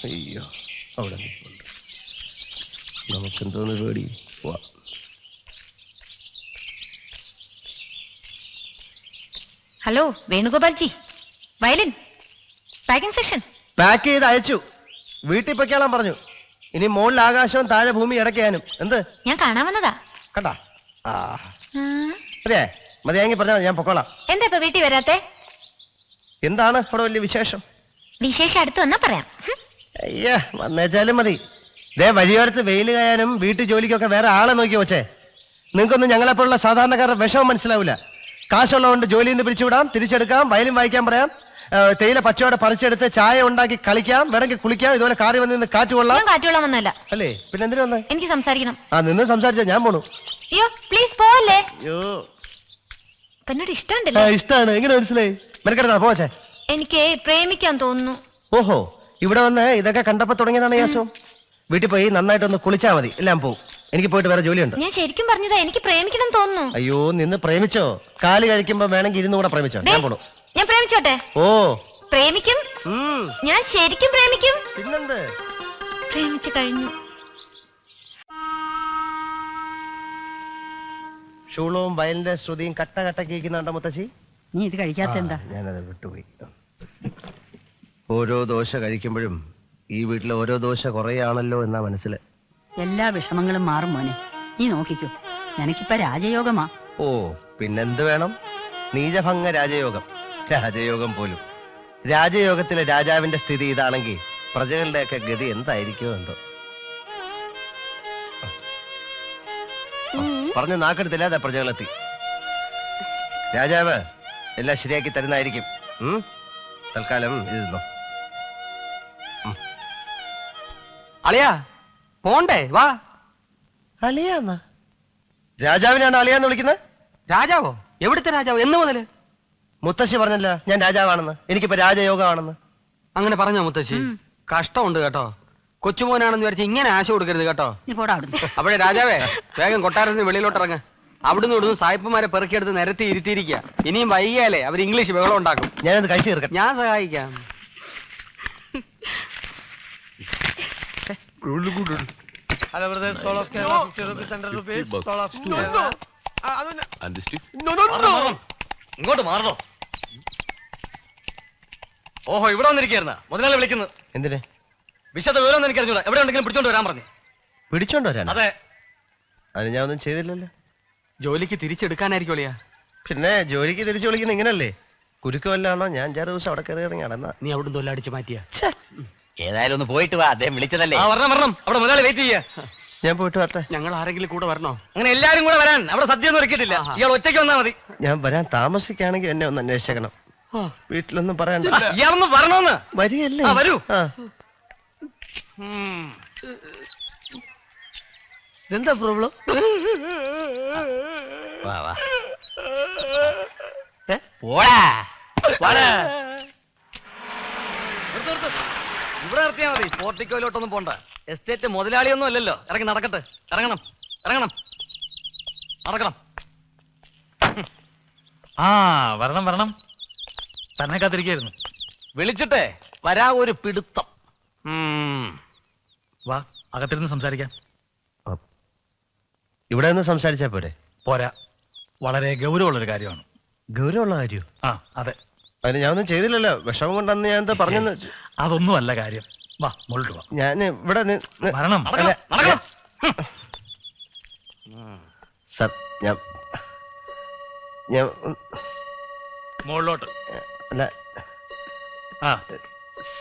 അയ്യോ, അവിടെ നമുക്കെന്തോന്ന് പേടി. Hello Venugopalji, violin packing section pack ചെയ്ത് അയച്ചു. വീട്ടിൽ പൊയ്ക്കാളാൻ പറഞ്ഞു. ഇനി മുകളിൽ ആകാശവും താഴെ ഭൂമി ഇടയ്ക്കാനും. എന്ത്? ഞാൻ കാണാൻ വന്നതാ. കണ്ടാ? അതെ, മതിയാങ്കി പറഞ്ഞാൽ ഞാൻ പൊക്കോളാം. എന്താ ഇപ്പൊ വീട്ടിൽ വരാത്തെ? എന്താണ് ഇവിടെ വലിയ വിശേഷം? വിശേഷം അടുത്ത് വന്നാ പറയാം. അയ്യാ, വന്നേച്ചാലും മതി. ദേ വഴിയോരത്ത് വെയിൽ കായാനും വീട്ടു ജോലിക്കൊക്കെ വേറെ ആളെ നോക്കി വെച്ചേ. നിങ്ങൾക്കൊന്നും ഞങ്ങളെപ്പോലുള്ള സാധാരണക്കാരുടെ വിഷമം മനസ്സിലാവില്ല. കാശുള്ളതുകൊണ്ട് ജോലിയിൽ നിന്ന് പിരിച്ചുവിടാം, തിരിച്ചെടുക്കാം, വയലും വായിക്കാൻ പറയാം, തേയില പച്ചയോടെ പറിച്ചെടുത്ത് ചായ ഉണ്ടാക്കി കളിക്കാം, വേണമെങ്കിൽ കുളിക്കാം, ഇതുപോലെ കാറി വന്ന് നിന്ന് കാറ്റ് കൊള്ളാം. കാറ്റുകൊള്ളാൻ വന്നല്ല അല്ലേ? പിന്നെ എന്തിനാ വന്നേ? എനിക്ക് സംസാരിക്കണം. നിന്ന് സംസാരിച്ചാ ഞാൻ പോണു. അയ്യോ പ്ലീസ് പോവല്ലേ. അയ്യോ, എന്നോട് ഇഷ്ടമുണ്ടല്ലോ. ഇഷ്ടമാണ്. എങ്ങനെ മനസ്സിലായി? മെനക്കെടുത്താ പോവച്ചേ. എനിക്ക് പ്രേമിക്കാൻ തോന്നുന്നു. ഓഹോ, ഇവിടെ വന്ന് ഇതൊക്കെ കണ്ടപ്പോ തുടങ്ങിയതാണ് ഈ അസുഖം. വീട്ടിൽ പോയി നന്നായിട്ടൊന്ന് കുളിച്ചാ മതി, എല്ലാം പോവും. എനിക്ക് പോയിട്ട് വേറെ ജോലിയുണ്ട്. ഞാൻ ശരിക്കും പറഞ്ഞതാ, എനിക്ക് പ്രേമിക്കണം തോന്നുന്നു. അയ്യോ, നിന്ന് പ്രേമിച്ചോ? കാല് കഴിക്കുമ്പോ വേണമെങ്കിൽ ഇരുന്ന് കൂടെ പ്രേമിച്ചോ. ഞാൻ പോണു. ഞാൻ പ്രേമിച്ചോട്ടെ? ഓ, പ്രേമിക്കും. ഞാൻ ശരിക്കും പ്രേമിക്കും. പിന്നെന്ത്? പ്രേമിച്ചു കഴിഞ്ഞു. ഷൂളവും വയലിന്റെ ശ്രുതിയും കട്ട കട്ട കേൾക്കുന്നുണ്ടോ മുത്തശ്ശി? നീ ഇത് കഴിക്കാത്ത എന്താ? ഞാനത് വിട്ടുപോയി. ഓരോ ദോശ കഴിക്കുമ്പോഴും ഈ വീട്ടിലെ ഓരോ ദോശ കുറയാണല്ലോ എന്നാ മനസ്സില്. എല്ലാ വിഷമങ്ങളും മാറും മോനെ, നീ നോക്കിക്കോ. നിനക്കിപ്പ രാജയോഗമാ. ഓ, പിന്നെന്ത് വേണം? നീചഭംഗ രാജയോഗം. രാജയോഗം പോലും. രാജയോഗത്തിലെ രാജാവിന്റെ സ്ഥിതി ഇതാണെങ്കിൽ പ്രജകളുടെയൊക്കെ ഗതി എന്തായിരിക്കുമോ എന്തോ. പറഞ്ഞു നാക്കെടുത്തില്ല, അതാ പ്രജകളെത്തി. രാജാവ് എല്ലാം ശരിയാക്കി തരുന്നതായിരിക്കും. തൽക്കാലം ഇരുന്നോ. അളിയാ പോണ്ടേ? വാ. അളിയാന്നാ? രാജാവിനാണ് അളിയാന്ന് വിളിക്കുന്നത്? രാജാവോ? എവിടുത്തെ രാജാവ്? എന്ന് മുതല്? മുത്തശ്ശി പറഞ്ഞല്ലോ ഞാൻ രാജാവാണെന്ന്. എനിക്കിപ്പോ രാജയോഗമാണെന്ന്. അങ്ങനെ പറഞ്ഞോ മുത്തശ്ശി? കഷ്ടമുണ്ട് കേട്ടോ. കൊച്ചുമോനാണെന്ന് വിചാരിച്ച് ഇങ്ങനെ ആശ കൊടുക്കരുത് കേട്ടോ. അപ്പോഴേ രാജാവേ, വേഗം കൊട്ടാരത്തിന് വെളിയിലോട്ട് ഇറങ്ങ്. അവിടുന്ന് ഇവിടുന്ന് സായിപ്പന്മാരെ പെറുക്കിയെടുത്ത് നിരത്തി ഇരുത്തിയിരിക്കുക. ഇനിയും വൈകിയാലേ അവർ ഇംഗ്ലീഷ് ബഹളം ഉണ്ടാക്കും. ഞാനത് കഴിച്ചു തീർക്കാം. ഞാൻ സഹായിക്കാം. ഇങ്ങോട്ട് മാറണോ? ഓഹോ, ഇവിടെ വന്നിരിക്കുന്ന മുതലാളി വിളിക്കുന്നു. എന്തിന്? വിശദ വിവരം എനിക്കറിഞ്ഞൂടാ. എവിടെ ഉണ്ടെങ്കിലും പിടിച്ചോണ്ട് വരാൻ പറഞ്ഞു. പിടിച്ചോണ്ട് വരാൻ? അതെ. അത് ഞാൻ ഒന്നും ചെയ്തില്ലല്ലോ. ജോലിക്ക് തിരിച്ചെടുക്കാനായിരിക്കും അളിയാ. പിന്നെ ജോലിക്ക് തിരിച്ചു വിളിക്കുന്ന ഇങ്ങനല്ലേ? കുരുക്കമല്ലാണോ? ഞാൻ 5-6 ദിവസം അവിടെ കയറി ഇറങ്ങി നടന്നാ. നീ അവിടുന്ന് തൊല്ലടിച്ച് മാറ്റിയ. ഏതായാലും ഒന്ന് പോയിട്ട് വാ, അദ്ദേഹം വിളിച്ചതല്ലേ. വരണം. അവിടെ മുതലാളി വെയിറ്റ് ചെയ്യാ. ഞാൻ പോയിട്ട് വരട്ടെ. ഞങ്ങൾ ആരെങ്കിലും കൂടെ വരണോ? അങ്ങനെ എല്ലാരും കൂടെ വരാൻ. അവിടെ സദ്യ ഒന്നും ഒരുക്കിയിട്ടില്ല. ഇയാൾ ഒറ്റയ്ക്ക് വന്നാ മതി. ഞാൻ വരാൻ താമസിക്കുകയാണെങ്കിൽ എന്നെ ഒന്ന് അന്വേഷിക്കണം. വീട്ടിലൊന്നും പറയണ്ട. ഇയാളൊന്ന് വരണോന്ന്. വരികയല്ലേ? വരൂ. എന്താ പ്രോബ്ലം? വാ വാ. ഇവിടെ നിർത്തിയാ മതി. പോർട്ടിക്കോയിലോട്ടൊന്നും പോണ്ട. എസ്റ്റേറ്റ് മുതലാളിയൊന്നും അല്ലല്ലോ. ഇറങ്ങി നടക്കട്ടെ. ഇറങ്ങണം. നടക്കണം. വരണം. തന്നെ കാത്തിരിക്കായിരുന്നു. വിളിച്ചിട്ടേ വരാ ഒരു പിടുത്തം. വാ, അകത്തിരുന്ന് സംസാരിക്കാം. ഇവിടെ നിന്ന് സംസാരിച്ചാ പോരെ? പോരാ, വളരെ ഗൗരവമുള്ളൊരു കാര്യമാണ്. ഗൗരവമുള്ള കാര്യം? അതെ. അതിന് ഞാനൊന്നും ചെയ്തില്ലല്ലോ. വിഷമം കൊണ്ടന്ന് ഞാൻ എന്താ പറഞ്ഞെന്ന്. അതൊന്നും അല്ല കാര്യം. വാ, മുകളിട്ട് വാ. ഞാൻ ഇവിടെ വരണം. സർ, ഞാൻ മുകളിലോട്ട്. അല്ല,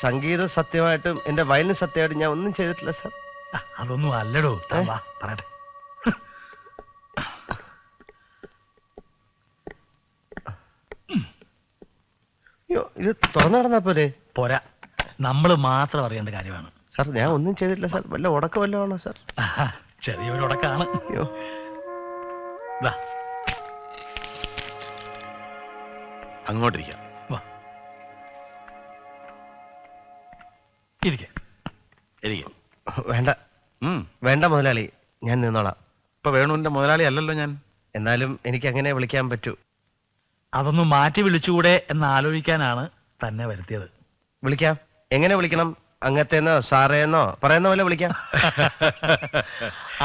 സംഗീതം സത്യമായിട്ടും എന്റെ വയലിന് സത്യമായിട്ടും ഞാൻ ഒന്നും ചെയ്തിട്ടില്ല സർ. അതൊന്നും അല്ലടോ. വാ, പറയട്ടെ. ഇത് തുറന്നു നടന്നാ പോരെ? പോരാ, നമ്മൾ മാത്രം അറിയേണ്ട കാര്യമാണ്. സാർ, ഞാൻ ഒന്നും ചെയ്തിട്ടില്ല സാർ. വല്ല ഉടക്കം വല്ലതും ആണോ സാർ? ചെറിയൊരു ഉടക്കാണ്. അയ്യോ, അങ്ങോട്ടിരിക്കാം. വാ, ഇരിക്ക. വേണ്ട വേണ്ട മുതലാളി, ഞാൻ നിന്നോളാം. ഇപ്പൊ വേണുവിന്റെ മുതലാളി അല്ലല്ലോ ഞാൻ. എന്നാലും എനിക്ക് അങ്ങനെ വിളിക്കാൻ പറ്റൂ. അതൊന്ന് മാറ്റി വിളിച്ചുകൂടെ എന്ന് ആലോചിക്കാനാണ് തന്നെ വരുത്തിയത്. വിളിക്കാം. എങ്ങനെ വിളിക്കണം? അങ്ങത്തേന്നോ സാറേന്നോ പറയുന്ന പോലെ വിളിക്കാം.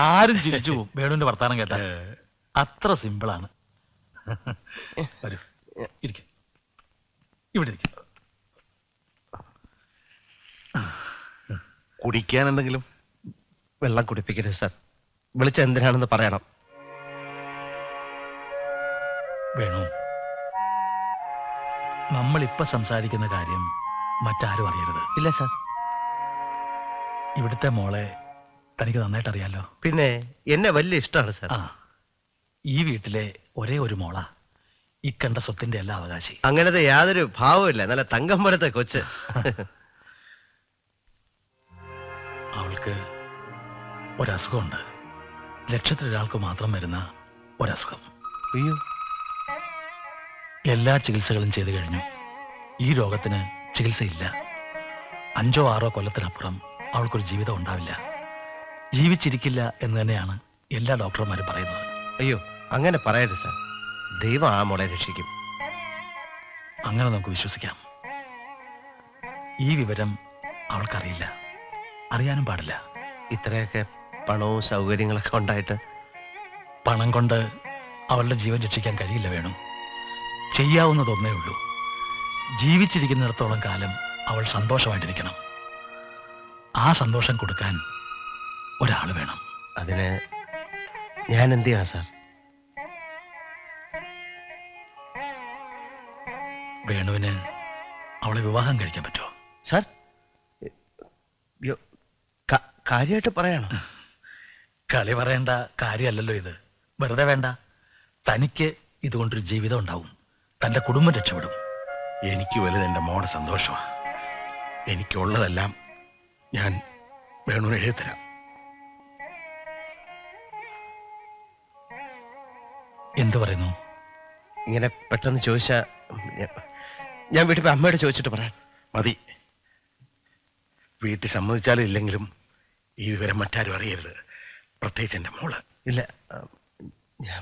ആരും ചിരിച്ചു പോവും വേണുവിന്റെ വർത്താനം കേട്ടാ. അത്ര സിമ്പിളാണ്. വരൂ, ഇരിക്കും. ഇവിടെ ഇരിക്കും. കുടിക്കാൻ എന്തെങ്കിലും? വെള്ളം കുടിപ്പിക്കരുത് സാർ. വിളിച്ച എന്തിനാണെന്ന് പറയണം. വേണു, നമ്മളിപ്പോ സംസാരിക്കുന്ന കാര്യം മറ്റാരും അറിയരുത്. ഇല്ല സാർ. ഇവിടുത്തെ മോളെ തനിക്ക് നന്നായിട്ട് അറിയാലോ. പിന്നെ എന്നെ വലിയ ഇഷ്ടമാണ് സാർ. ആ, ഈ വീട്ടിലെ ഒരേ ഒരു മോളാ ഈ കണ്ട സ്വത്തിന്റെ എല്ലാ അവകാശി. അങ്ങനത്തെ യാതൊരു ഭാവമില്ല. നല്ല തങ്കം പോലത്തെ കൊച്ച്. അവൾക്ക് ഒരസുഖമുണ്ട്. ലക്ഷത്തിലൊരാൾക്ക് മാത്രം വരുന്ന ഒരസുഖം. അയ്യോ. എല്ലാ ചികിത്സകളും ചെയ്തു കഴിഞ്ഞു. ഈ രോഗത്തിന് ചികിത്സയില്ല. 5 or 6 കൊല്ലത്തിനപ്പുറം അവൾക്കൊരു ജീവിതം ഉണ്ടാവില്ല. ജീവിച്ചിരിക്കില്ല എന്ന് തന്നെയാണ് എല്ലാ ഡോക്ടർമാരും പറയുന്നത്. അയ്യോ, അങ്ങനെ പറയരുത് സാർ. ദൈവം ആ മോളെ രക്ഷിക്കും. അങ്ങനെ നമുക്ക് വിശ്വസിക്കാം. ഈ വിവരം അവൾക്കറിയില്ല, അറിയാനും പാടില്ല. ഇത്രയൊക്കെ പണവും സൗകര്യങ്ങളൊക്കെ ഉണ്ടായിട്ട് പണം കൊണ്ട് അവളുടെ ജീവൻ രക്ഷിക്കാൻ കഴിയില്ല വേണു. ചെയ്യാവുന്നതൊന്നേ ഉള്ളൂ. ജീവിച്ചിരിക്കുന്നിടത്തോളം കാലം അവൾ സന്തോഷമായിട്ടിരിക്കണം. ആ സന്തോഷം കൊടുക്കാൻ ഒരാൾ വേണം. അതിന് ഞാൻ എന്ത് ചെയ്യാം സാർ? വേണുവിന് അവളെ വിവാഹം കഴിക്കാൻ പറ്റുമോ? സാർ, കാര്യമായിട്ട് പറയണം. കളി പറയേണ്ട കാര്യമല്ലല്ലോ ഇത്. വെറുതെ വേണ്ട. തനിക്ക് ഇതുകൊണ്ടൊരു ജീവിതം ഉണ്ടാവും. തന്റെ കുടുംബം രക്ഷപ്പെടും. എനിക്ക് വലുത് എന്റെ മോടെ സന്തോഷമാണ്. എനിക്കുള്ളതെല്ലാം ഞാൻ വേണുവിന് എഴുതിത്തരാം. എന്തു പറയുന്നു? ഇങ്ങനെ പെട്ടെന്ന് ചോദിച്ചാ ഞാൻ വീട്ടിൽ പോയി അമ്മയോട് ചോദിച്ചിട്ട് പറയാം. മതി. വീട്ടിൽ സമ്മതിച്ചാലും ഇല്ലെങ്കിലും ഈ വിവരം മറ്റാരും അറിയരുത്, പ്രത്യേകിച്ച് എന്റെ മോള്. ഇല്ല, ഞാൻ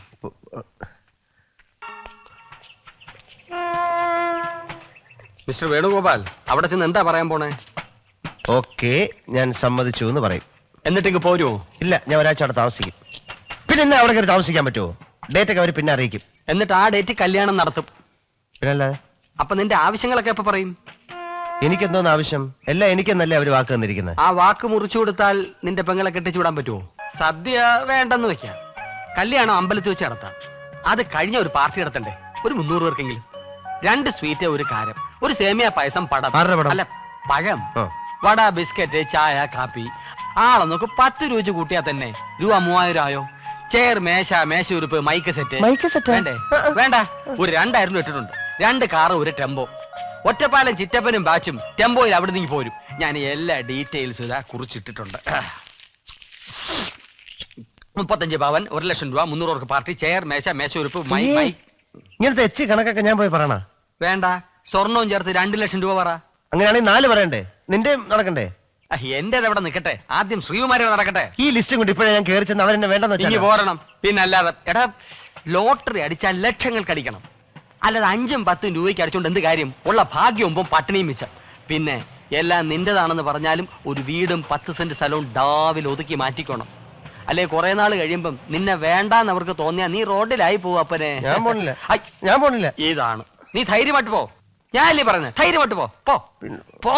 മിസ്റ്റർ വേണുഗോപാൽ, അവിടെ ചെന്ന് എന്താ പറയാൻ പോണേ? ഓക്കെ, ഞാൻ സമ്മതിച്ചു എന്ന് പറയും. എന്നിട്ട് ഇങ്ങ് പോരുമോ? ഇല്ല, ഞാൻ ഒരാഴ്ച അവിടെ താമസിക്കും. പിന്നെ എന്നാ അവിടെ കയറി താമസിക്കാൻ പറ്റുമോ? ഡേറ്റ് ഒക്കെ അവർ പിന്നെ അറിയിക്കും. എന്നിട്ട് ആ ഡേറ്റ് കല്യാണം നടത്തും. പിന്നല്ലാതെ അപ്പൊ നിന്റെ ആവശ്യങ്ങളൊക്കെ എപ്പോ പറയും? എനിക്കെന്തോന്ന് ആവശ്യം? എല്ലാം എനിക്കെന്നല്ലേ അവർ വാക്ക് തന്നിരിക്കുന്നത്. ആ വാക്ക് മുറിച്ചു കൊടുത്താൽ നിന്റെ പെങ്ങളെ കെട്ടിച്ചു വിടാൻ പറ്റുമോ? സദ്യ വേണ്ടെന്ന് വെക്കാം, കല്യാണം അമ്പലത്തിൽ വെച്ച് നടത്താം. അത് കഴിഞ്ഞ ഒരു പാർട്ടി നടത്തണ്ടേ? ഒരു 300 പേർക്കെങ്കിലും. 2 സ്വീറ്റ്, ഒരു കാരം, ഒരു സേമിയ പായസം, പടം അല്ല പഴം, വട, ബിസ്ക്കറ്റ്, ചായ, കാപ്പി. ആളെ നോക്ക് 10 രൂപ കൂട്ടിയാ തന്നെ രൂപ 3000 ആയോ? ചെയർ, മേശ, മേശുരുപ്പ്, മൈക്ക് സെറ്റ് വേണ്ടേ? വേണ്ട. ഒരു 2000 രൂപ ഇട്ടിട്ടുണ്ട്. 2 കാറ്, ഒരു ടെമ്പോ. ഒറ്റപ്പാലം ചിറ്റപ്പനും ബാച്ചും ടെമ്പോയിൽ അവിടെ നിന്ന് പോരും. ഞാൻ എല്ലാ ഡീറ്റെയിൽസും ഇതാ കുറിച്ചിട്ടിട്ടുണ്ട്. 35 പവൻ, 1 ലക്ഷം രൂപ, 300 പേർക്ക് പാർട്ടി, ചെയർ, മേശ, മേശുരുപ്പ്, മൈക്ക്. ഇങ്ങനത്തെ എച്ച് കണക്കൊക്കെ ഞാൻ പോയി പറയണ? വേണ്ട, സ്വർണവും ചേർത്ത് 2 ലക്ഷം രൂപ പറ. അങ്ങനെയാണെങ്കിൽ 4 പറയണ്ടേ? നിന്റെ നടക്കണ്ടേ? എന്റേത് എവിടെ നിൽക്കട്ടെ, ആദ്യം ശ്രീകുമാരി നടക്കട്ടെ. ഈ ലിസ്റ്റും കൊണ്ട് ഇപ്പോഴേ ഞാൻ കയറി ചെന്ന് അവരെന്നെ വേണ്ടെന്ന് ഇനി വെച്ചാൽ പോരണം. പിന്നെ അല്ലാതെ എടാ, ലോട്ടറി അടിച്ചാൽ ലക്ഷങ്ങൾക്ക് അടിക്കണം. അല്ലാതെ 5ഉം 10ഉം രൂപയ്ക്ക് അടിച്ചോണ്ട് എന്ത് കാര്യം? ഉള്ള ഭാഗ്യവും പട്ടിണിയും മിച്ചം. പിന്നെ എല്ലാം നിന്റേതാണെന്ന് പറഞ്ഞാലും ഒരു വീടും 10 സെന്റ് സ്ഥലവും ഡാവിൽ ഒതുക്കി മാറ്റിക്കോണം. അല്ലെ കുറെ നാൾ കഴിയുമ്പം നിന്നെ വേണ്ടാന്ന് അവർക്ക് തോന്നിയാ നീ റോഡിലായി പോവും. അപ്പനെ ഞാൻ പോണില്ല. ഇതാണ് നീ ധൈര്യമായിട്ട് പോ. ഞാനല്ലേ പറഞ്ഞ ധൈര്യമായിട്ട് പോ. പോ.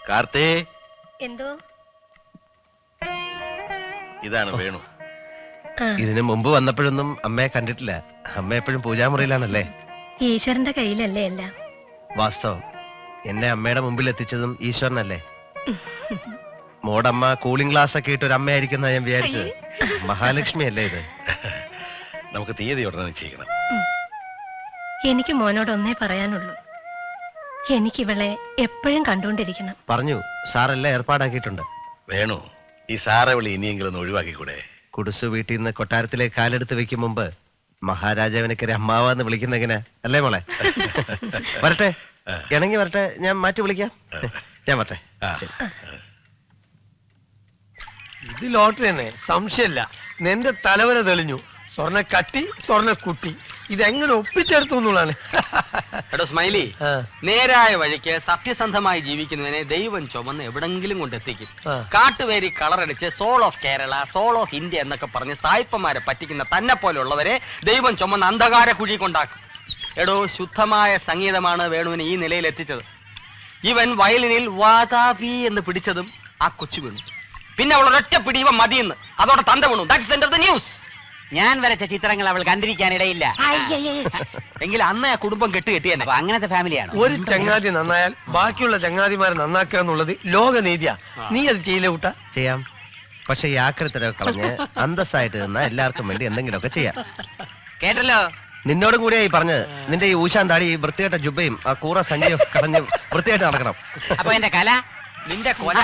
കാർത്തേ, എന്തോ? ഇതാണ് വേണു. ഇതിനു മുമ്പ് വന്നപ്പോഴൊന്നും അമ്മയെ കണ്ടിട്ടില്ല. അമ്മ എപ്പോഴും പൂജാമുറിയിലാണല്ലേ? ഈശ്വരന്റെ കയ്യിലല്ലേ എല്ലാം. വാസ്തവം, എന്നെ അമ്മയുടെ മുമ്പിൽ എത്തിച്ചതും ഈശ്വരനല്ലേ? മോടമ്മ കൂളിംഗ് ഗ്ലാസ് ഒക്കെ ഇട്ട് ഒരു അമ്മയായിരിക്കുന്ന ഞാൻ വിചാരിച്ചത്. മഹാലക്ഷ്മി അല്ലേ ഇത്? നമുക്ക് തീയതി ഉടനെ നിശ്ചയിക്കണം. എനിക്ക് മോനോട് ഒന്നേ പറയാനുള്ളൂ. എനിക്കിവളെ എപ്പോഴും കണ്ടുകൊണ്ടിരിക്കണം. പറഞ്ഞു, സാറെല്ലാം ഏർപ്പാടാക്കിയിട്ടുണ്ട്. വേണു, ഈ സാറെ വിളി ഇനിയെങ്കിലും ഒന്ന് ഒഴിവാക്കിക്കൂടെ? കുടുസ് വീട്ടിൽ നിന്ന് കൊട്ടാരത്തിലേക്ക് കാലെടുത്ത് വെക്കും മുമ്പ് മഹാരാജാവിനൊക്കെ അമ്മാവെന്ന് വിളിക്കുന്ന എങ്ങനെ അല്ലേ മോളെ? വരട്ടെ, ഇണങ്ങി വരട്ടെ. ഞാൻ മാറ്റി വിളിക്കാം. ഞാൻ വരട്ടെ. ഇത് ലോട്ടറി തന്നെ, സംശയമില്ല. നിന്റെ തലവര തെളിഞ്ഞു. സ്വർണ്ണ കട്ടി, സ്വർണ്ണ കുട്ടി. ഇതെങ്ങനെ ഒപ്പിച്ചെടുത്തു എന്നുള്ളതാണ്. എടോ സ്മൈലി, നേരായ വഴിക്ക് സത്യസന്ധമായി ജീവിക്കുന്നതിനെ ദൈവം ചുമന്ന് എവിടെങ്കിലും കൊണ്ടെത്തിക്കും. കാട്ടുവേരി കളറടിച്ച് soul of Kerala, soul of India എന്നൊക്കെ പറഞ്ഞ് സായിപ്പന്മാരെ പറ്റിക്കുന്ന തന്നെ പോലുള്ളവരെ ദൈവം ചുമന്ന് അന്ധകാര കുഴി കൊണ്ടാക്കും. എടോ, ശുദ്ധമായ സംഗീതമാണ് വേണുവിനെ ഈ നിലയിൽ എത്തിച്ചത്. ഇവൻ വയലിനിൽ വാതാപി എന്ന് പിടിച്ചതും ആ കൊച്ചു വീണു. പിന്നെ അവൾ ഒരൊറ്റ പിടി ഇവൻ മതിയെന്ന് അതോടെ തന്ത വീണു. That's end of the news. ഞാൻ വരച്ച ചിത്രങ്ങൾ അവൾ കണ്ടിരിക്കാനിടയില്ല. എങ്കിൽ അന്ന് ആ കുടുംബം കെട്ടുകെട്ടിയെന്നെ. അപ്പൊ അങ്ങനത്തെ ഫാമിലിയാണ്. ഒരു ചങ്ങാതി നന്നായാൽ ബാക്കിയുള്ള ചങ്ങാതിമാരെ നന്നാക്കുക എന്നുള്ളത് ലോകനീതിയാ. നീ അത് ചെയ്യില്ല കൂട്ട? ചെയ്യാം. പക്ഷെ ഈ ആക്രത്തിലൊക്കെ കളഞ്ഞ് അന്തസ്സായിട്ട് നിന്നാ എല്ലാവർക്കും വേണ്ടി എന്തെങ്കിലുമൊക്കെ ചെയ്യാം. കേട്ടല്ലോ, നിന്നോടും കൂടിയായി പറഞ്ഞത്. നിന്റെ ഈ ഊശാൻ താടി, ഈ വൃത്തികെട്ട ജുബയും ആ കൂറ സഞ്ചിയും കളഞ്ഞ് വൃത്തിയായിട്ട് നടക്കണം. അപ്പൊ എന്റെ കല നിന്റെ കൊല